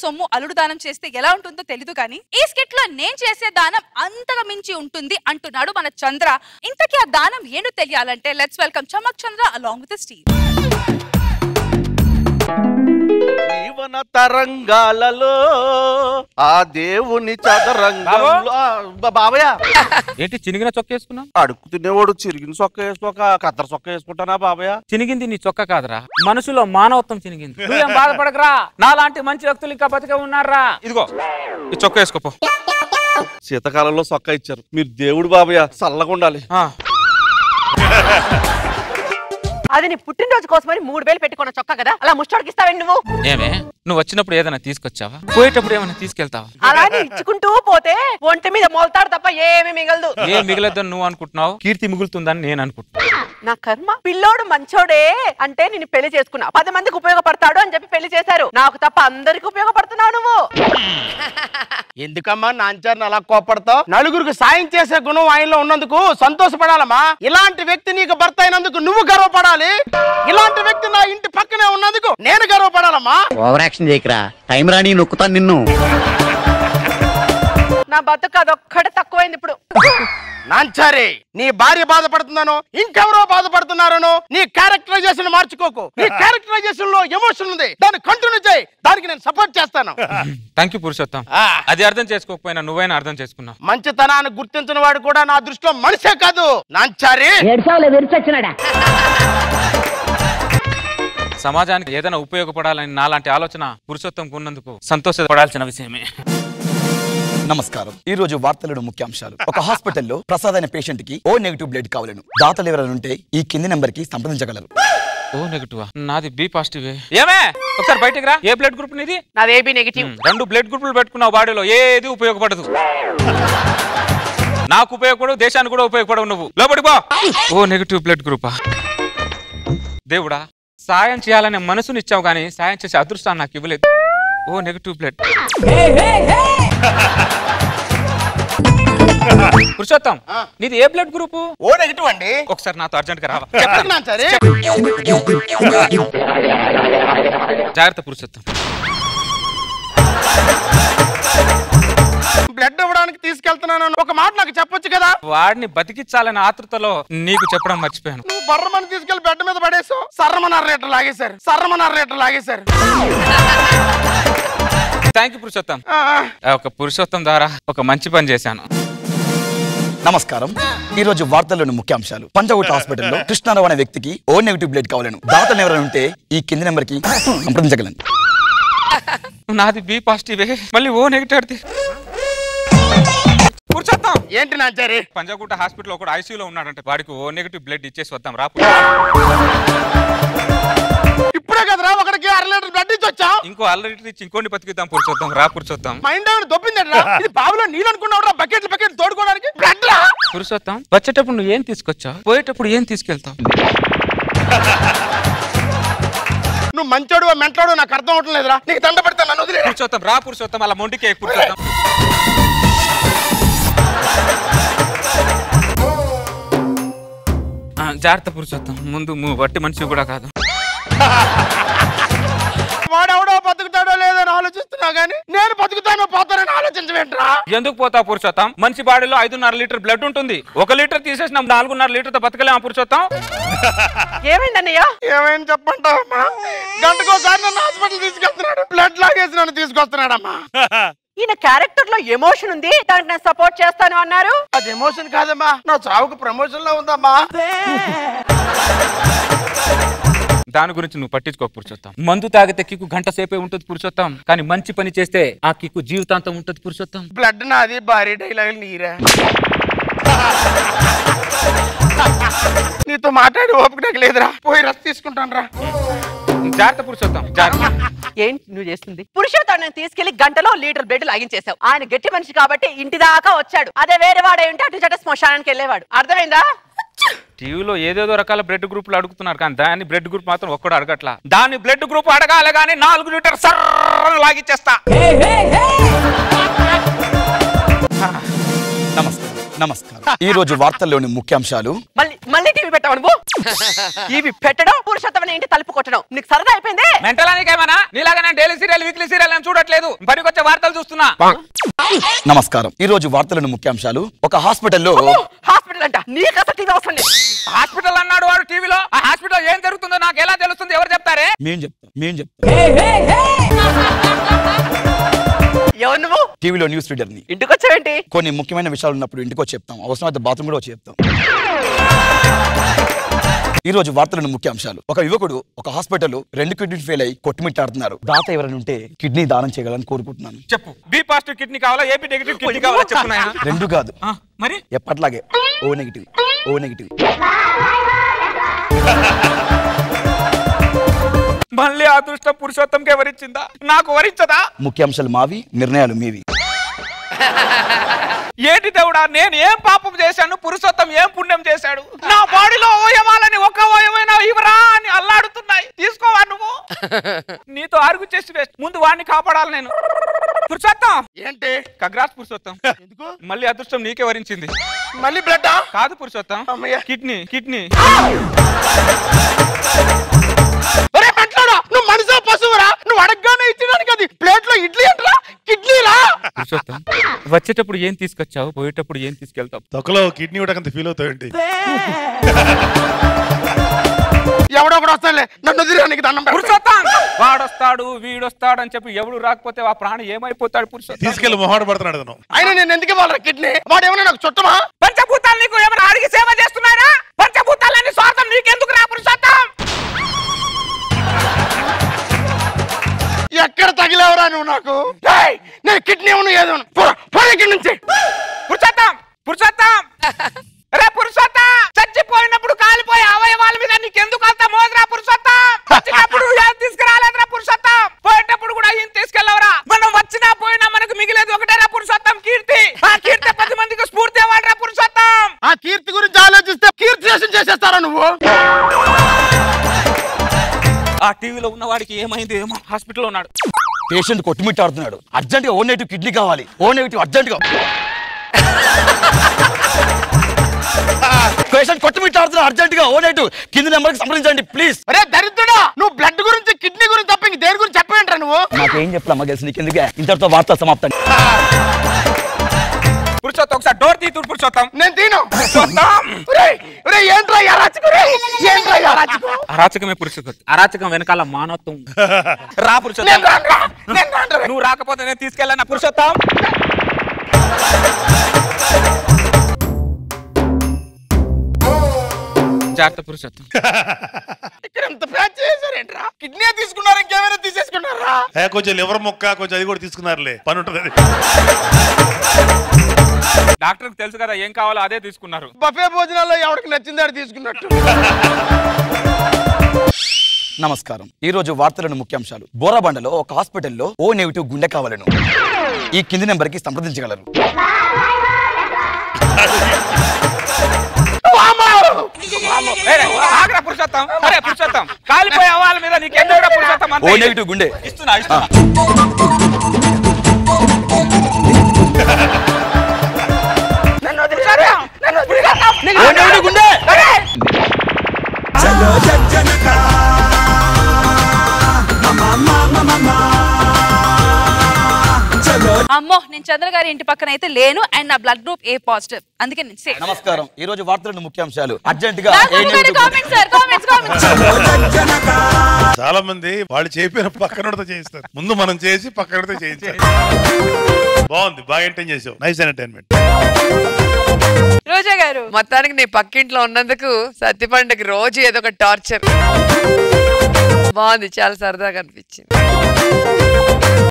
సొమ్ము అల్లుడు దానం చేస్తే ఎలా ఉంటుందో తెలీదు కానీ ఈ స్కిట్ లో నేను చేసే దానం అంతగా మించి ఉంటుంది అంటున్నాడు మన చంద్ర. ఇంతకీ ఆ దానం ఏంటో తెలియాలంటే let's welcome Chamak Chandra along with the team. జీవన తరంగాలలో ఆ దేవుని చదరంగంలో బాబయ్య ఏంటి చినిగిన చొక్క వేసుకున్నావు? అడుక్కు తినేవాడు చిరిగిన చొక్క వేసుకోక కద్దరు చొక్క వేసుకుంటానా బాబయ్య? చినిగింది నీ చొక్క కాదురా, మనసులో మానవత్వం చినిగింది. నువ్వేం బాధపడకరా, నాలాంటి మంచి వ్యక్తులు ఇంకా బతికే ఉన్నారా. ఇదిగో ఈ చొక్క వేసుకోపో. శీతకాలంలో చొక్క ఇచ్చారు, మీరు దేవుడు బాబయ్య, చల్లగా ఉండాలి. అది నీ పుట్టినరోజు కోసమని 3000 పెట్టుకున్న చొక్కా కదా, అలా ముష్టోడికి ఇస్తావండి నువ్వు? ఏమే నువ్వు వచ్చినప్పుడు ఏదైనా తీసుకొచ్చావా? పోయేటప్పుడు ఏమైనా తీసుకెళ్తావా? అలానే ఇచ్చుకుంటూ పోతే ఒంటి మీద మొలతాడు తప్ప ఏమి మిగలదు. ఏం మిగలద్దని నువ్వు అనుకుంటున్నావు, కీర్తి మిగులుతుందని నేను అనుకుంటున్నా. నా కర్మ. పిల్లోడు మంచోడే అంటే నేను పెళ్లి చేసుకున్నా, 10 మందికి ఉపయోగపడతాడు అని చెప్పి పెళ్లి చేశారు. నాకు తప్ప అందరికి ఉపయోగపడుతున్నావు నువ్వు. ఎందుకమ్మా నాంచారిని అలా కోపడతావు? నలుగురికి సాయం చేసే గుణం ఆయనలో ఉన్నందుకు సంతోషపడాలమ్మా. ఇలాంటి వ్యక్తి నీకు భర్త అయినందుకు నువ్వు గర్వపడాలి. ఇలాంటి వ్యక్తి నా ఇంటి పక్కనే ఉన్నందుకు నేను గర్వపడాలమ్మా. ఓవర్ యాక్షన్ చేయకరా, టైం రాని నొక్కుతాను నిన్ను. నా బతుకు అదొక్కడే తక్కువైంది ఇప్పుడు. నాంచారి, నీ భార్య బాధపడుతున్నాను, ఇంకెవరో బాధపడుతున్నారను నీ క్యారెక్టరైజేషన్ మార్చుకోకు. నీ క్యారెక్టరైజేషన్ లో ఎమోషన్ ఉంది, దాన్ని కంటిన్యూ చేయి. దానికి నేను సపోర్ట్ చేస్తాను. Thank you Purushottam. అది అర్థం చేసుకోకపోయినా నువ్వైనా అర్థం చేసుకున్నావు. మంచితనాన్ని గుర్తించిన వాడు కూడా నా దృష్టిలో మనిషే కాదు. నాంచారి, సమాజానికి ఏదైనా ఉపయోగపడాలని నాలాంటి ఆలోచన పురుషోత్తంకు ఉన్నందుకు సంతోషపడాల్సిన విషయమే. నమస్కారం. ఈ రోజు వార్తలను ముఖ్యాంశాలు. ఒక హాస్పిటల్లో ప్రసాద్ అనే పేషెంట్ కి ఓ నెగిటివ్ బ్లడ్ కావాలను. దాతలు ఎవరైనా ఉంటే ఈ కింది నెంబర్ కి సంప్రదించగలరు. ఓ నెగిటివ్, నాది బి పాజిటివ్. ఏమే ఒకసారి బయటికి రా. ఏ బ్లడ్ గ్రూప్ నీది? నాది ఏబి నెగిటివ్. 2 బ్లడ్ గ్రూపులు పెట్టుకున్నావు, బాడీలో ఏది ఉపయోగపడదు. నాకు ఉపయోగపడవు, దేశానికి కూడా ఉపయోగపడవు. నువ్వు లోపలికి పో. ఓ నెగిటివ్ బ్లడ్ గ్రూపా? దేవుడా, సాయం చేయాలనే మనసుని ఇచ్చావు కానీ సాయం చేసే అదృష్టాన్ని నాకు ఇవ్వలేదు. ఓ నెగిటివ్ బ్లడ్. పురుషోత్తం, నీది ఏ బ్లడ్ గ్రూపు? ఓ నెగిటివ్ అండి. ఒకసారి నాతో అర్జెంట్ గా రావా? జాగ్రత్త పురుషోత్తం. బ్లడ్ ఇవ్వడానికి తీసుకెళ్తున్నాను, ఒక మాట నాకు చెప్పొచ్చు కదా. వాడిని బతికించాలనే ఆతృతలో నీకు చెప్పడం మర్చిపోయాను. నువ్వు బర్రమని తీసుకెళ్లి బెడ్ మీద పడేసావు. సర్రమన్నారు లీటర్ లాగేశారు. Thank you Purushottam. ఒక పురుషోత్తం ద్వారా ఒక మంచి పని చేశాను. నమస్కారం. ఈ రోజు వార్తల్లోని ముఖ్యాంశాలు. పంజాగుట్ట హాస్పిటల్లో కృష్ణారావు అనే వ్యక్తికి ఓ నెగిటివ్ బ్లడ్ కావాలను. దాతలు ఎవరైనా ఉంటే ఈ కింది నెంబర్ కి సంప్రదించగలను. నాది బి పాజిటివ్, మళ్ళీ ఓ నెగిటివ్ అడితే పురుషోత్తం. ఏంటి నాంచారి? పంజాగుట్ట హాస్పిటల్ ఒకడు ఐసీయూలో ఉన్నాడంటే వాడికి ఓ నెగిటివ్ బ్లడ్ ఇచ్చేసి వద్దాం రా. ఇప్పుడే కదరా ఒకడికి 1/2 లీటర్ బ్లడ్ ఇచ్చి వచ్చావు. ఇంకో 1/2 లీటర్ ఇచ్చి ఇంకోటి బతికిద్దాం పురుషోత్తం. రా పురుషోత్తం. మైండ్ ఏమైనా దొబ్బిందట్రా? ఇది బాబులో నీళ్ళు అనుకున్నావురా? బకెట్లు తోడుకోవడానికి బ్లడ్ రా. పురుషోత్తం, వచ్చేటప్పుడు నువ్వు ఏం తీసుకొచ్చావు, పోయేటప్పుడు ఏం తీసుకెళ్తావు? నువ్వు మంచోడు మెంటోడు నాకు అర్థం అవటం లేదురా. నీకు దండ పెడతా, నన్ను వదిలే. పురుషోత్తం రా పురుషోత్తం, అలా మొండికే పురుషోత్తం. జాగ్రత్త పురుషోత్తం, ముందు వట్టి మనిషి కూడా కాదు. వాడెవడో బతుకుతాడో లేదో అని ఆలోచిస్తున్నా గానీ నేను బతుకుతానో పోతానని ఆలోచించవేంట్రా? ఎందుకు పోతావు పురుషోత్తం? మంచి బాడీలో 5.5 లీటర్ బ్లడ్ ఉంటుంది. 1 లీటర్ తీసేసిన 4.5 లీటర్తో బతకలేమా పురుషోత్తం? ఏమైందన్నయ్య? ఏమైంది చెప్పంటావమ్మా? గంటకోసారి నన్ను హాస్పిటల్ తీసుకెళ్తున్నాడు, బ్లడ్ లాగేసి నన్ను తీసుకొస్తున్నాడమ్మా. ఈయన క్యారెక్టర్ లో ఎమోషన్ ఉంది, దానికి నేను సపోర్ట్ చేస్తాను అన్నారు. అది ఎమోషన్ కాదమ్మా, నా చావుకు ప్రమోషన్ లో ఉందమ్మా. దాని గురించి నువ్వు పట్టించుకో పురుషోత్తం. మందు తాగితే కిక్కు గంట సేపే ఉంటుంది పురుషోత్తం, కానీ మంచి పని చేస్తే ఆ కిక్కు జీవితాంతం ఉంటుంది పురుషోత్తం. బ్లడ్ నాది, భారీ డైలాగులు నీరా. నీతో మాట్లాడి ఓపిక నాకు లేదురా, పోయి రస్ తీసుకుంటాను రా. జాగ్రత్త పురుషోత్తం, జాగ్రత్త. ఏంటి నువ్వు చేస్తుంది? పురుషోత్తం తీసుకెళ్లి గంటలో లీటర్ బ్లడ్ లాగించేసావు. ఆయన గట్టి మనిషి కాబట్టి ఇంటి దాకా వచ్చాడు. అదే వేరే వాడే ఉంటే అటు చట శ్మశానానికి వెళ్ళేవాడు. అర్థమైందా? టీవీలో ఏదేదో రకాల బ్లడ్ గ్రూపులు అడుగుతున్నారు, కానీ దాని బ్లడ్ గ్రూప్ మాత్రం ఒక్కడు అడగట్లా. దాని బ్లడ్ గ్రూప్ అడగాలి కానీ 4 లీటర్ సర్ర లాగిచ్చేస్తా. నమస్కారం. ఈ రోజు వార్తల్లోని ముఖ్యాంశాలు. మళ్ళీ మళ్ళీ టీవీ పెట్టావు నువ్వు. టీవీ పెట్టడం పురుషోత్తమని ఇంటి తలుపు కొట్టడం నీకు సరదా అయిపోయింది. మెంటలానికేమన్నా నీలాగా నేను డైలీ సీరియల్ వీక్లీ సీరియల్ అని చూడట్లేదు, పనికొచ్చే వార్తలు చూస్తున్నా. నమస్కారం. ఈ రోజు వార్తలను ముఖ్యాంశాలు. ఒక హాస్పిటల్లో హాస్పిటల్ అంట నీకు అసలు టీవీ అవసరం లేదు. హాస్పిటల్ అన్నాడు వాడు టీవీలో. ఆ హాస్పిటల్ ఏం జరుగుతుందో నాకు ఎలా తెలుస్తుంది? ఎవరు చెప్తారే? మేము చెప్తాం. ఎవరు నువ్వు? టీవీలో న్యూస్ రీడర్ ని. ఇంటికి వచ్చావేంటి? కొన్ని ముఖ్యమైన విషయాలు ఉన్నప్పుడు ఇంటికి వచ్చి చెప్తాం, అవసరమైతే బాత్రూమ్ కూడా వచ్చి చెప్తాం. ఈ రోజు వార్తలను ముఖ్యాంశాలు. ఒక యువకుడు ఒక హాస్పిటల్ 2 కిడ్నీ ఫెయిల్ అయి కొట్టుమిట్టాడుతున్నారు. దాత ఎవరైనా ఉంటే కిడ్నీ దానం చేయగలని కోరుకుంటున్నాను. చెప్పు. బి పాజిటివ్ కిడ్నీ కావాలా, ఏపీ నెగిటివ్ కిడ్నీ కావాలా? చెప్పు నాయనా. 2 కాదు, మరి ఎప్పట్లాగే ఓ నెగిటివ్. మళ్ళీ అదృష్టం పురుషోత్తంకి వరించిందా? నాకు వరించదా? ముఖ్యాంశాలు మావి, నిర్ణయాలు మీవి. ఏంటి దేవుడా, నేను ఏం పాపం చేశాను? పురుషోత్తం ఏం పుణ్యం చేశాడు? నా బాడీలో అవయవాలని ఒక్క అవయవైనా ఇవరా అని అల్లాడుతున్నాయి. తీసుకోవా నువ్వు? నీతో ఆర్గ్యూ చేసి వేస్ట్. ముందు వాడిని కాపాడాలి నేను. పురుషోత్తం ఏంటి? కగ్రాస్ పురుషోత్తం. ఎందుకు మళ్ళీ అదృష్టం నీకే వరించింది. మళ్ళీ బ్లడ్? కాదు పురుషోత్తం, అమ్మయ్య. కిడ్నీ. నువ్వు మనిషి పశువురా? నువ్వు అడగగానే ఇచ్చడానికి అది ప్లేట్ లో ఇడ్లీ అంటరా, కిడ్నీలా? పురుషోత్తం, వచ్చేటప్పుడు ఏం తీసుకొచ్చావు, పోయేటప్పుడు ఏం తీసుకెళ్తావు? తొక్కలో కిడ్నీ ఉడకంత ఫీల్ అవుతావేంటి? ఎవడో ఒకడు వస్తాడులే, నన్ను వదిలేనికి దండం పెడతా. పురుషోత్తం, వాడొస్తాడు వీడొస్తాడు అని చెప్పి ఎవడు రాకపోతే ఆ ప్రాణి ఏమైపోతాడు? పురుషోత్తం, తీసుకెళ్లి మొహాట పడుతున్నాడు అతను. అయినా నేను ఎందుకు ఇవ్వాలి కిడ్నీ? వాడు ఏమైనా నాకు చుట్టమా? పంచభూతాలు నీకు ఏమైనా అడిగి సేవ చేస్తున్నారా? పంచభూతాలని స్వార్థం నీకెందుకు రా పురుషోత్తం? ఎక్కడ తగిలేవరా నువ్వు నాకు? నేను కిడ్నీ ఏదో ఇక్కడి నుంచి. పురుషోత్తం రే పురుషోత్తం, చచ్చిపోయినప్పుడు కాలిపోయే అవయవాల మీద నీకెందుకు అంత మోజరా పురుషోత్తం? వచ్చినప్పుడు ఏం తీసుకురాలేదురా పురుషోత్తం, పోయేటప్పుడు కూడా ఏం తీసుకెళ్ళవరా? మనం వచ్చినా పోయినా మనకు మిగిలేదు ఒకటేరా పురుషోత్తం, కీర్తి. ఆ కీర్తి 10 మందికి స్ఫూర్తి ఇవ్వాలిరా పురుషోత్తం. ఆ కీర్తి గురించి ఆలోచిస్తే కీర్తి చేసేస్తారా నువ్వు? ఆ టీవీలో ఉన్న వాడికి ఏమైంది ఏమో, హాస్పిటల్లో ఉన్నాడు. పేషెంట్ కొట్టుమిట్టాడుతున్నాడు. అర్జెంట్ గా ఓ నెగిటివ్ కిడ్నీ కావాలి. ఓ నెగిటివ్ అర్జెంట్ గా. పేషెంట్ కొట్టుమిట్టాడుతున్నాడు. అర్జెంట్ గా ఓ నెగిటివ్ కింది నెంబర్ కి సంప్రదించండి ప్లీజ్. అరే దరిద్రుడా, నువ్వు బ్లడ్ గురించి కిడ్నీ గురించి తప్ప ఇంక దేని గురించి చెప్పేంట్రా నువ్వు? నాకేం చెప్పలమ్మా తెలిసి నీకు ఎందుకే. ఇంతటితో వార్త సమాప్తం. పురుషోత్తం ఒకసారి డోర్ తీ పురుషోత్తం. నేను తీను. ఏంట్రా అరాచకమే పురుషోత్తం. అరాచకం వెనకాల మానవత్వం. రా పురుషోత్తం, నువ్వు రాకపోతే నేను తీసుకెళ్ళాను పురుషోత్తం. జాగ్రత్త పురుషోత్తం. ఇక్కడ ఎంత ప్యాచ్ చేశారేంట్రా? కిడ్నీ తీసుకున్నారు, ఇంకేమైనా తీసేసుకున్నారా? కొంచెం లివర్ మొక్క కొంచెం అది కూడా తీసుకున్నారులే, పని ఉంటుంది అది. డాక్టర్ తెలుసు కదా ఏం కావాలో అదే తీసుకున్నారు. బఫే భోజనాల్లో ఎవరికి నచ్చింది అది తీసుకున్నట్టు. నమస్కారం. ఈ రోజు వార్తలను ముఖ్యాంశాలు. బోరాబండలో ఒక హాస్పిటల్లో ఓ నెగిటివ్ గుండె కావాలను. ఈ కింది నెంబర్ కి సంప్రదించగలరు. పురుషోత్తం, కాలిపోయే వాళ్ళ మీద నీకెందుకు పురుషోత్తం? ఓ నెగిటివ్ గుండె ఇస్తున్నా. అమ్మో, నేను చంద్ర గారి ఇంటి పక్కన అయితే లేను అండ్ నా బ్లడ్ గ్రూప్ ఏ పాజిటివ్, అందుకే నేను సేఫ్. నమస్కారం. ఈ రోజు వార్తలను ముఖ్యాంశాలు. అర్జెంట్ గా చాలా మంది వాళ్ళు చేపిన పక్కనతో చేయిస్తారు. ముందు మనం చేసి పక్కనతో చేయించాలి. బాగుంది, బాగా ఎంటర్టైన్ చేసావు. Nice entertainment. రోజా గారు, మొత్తానికి నీ పక్కింట్లో ఉన్నందుకు సత్యపండుకి రోజు ఏదో ఒక టార్చర్. బాగుంది, చాలా సరదాగా అనిపించింది.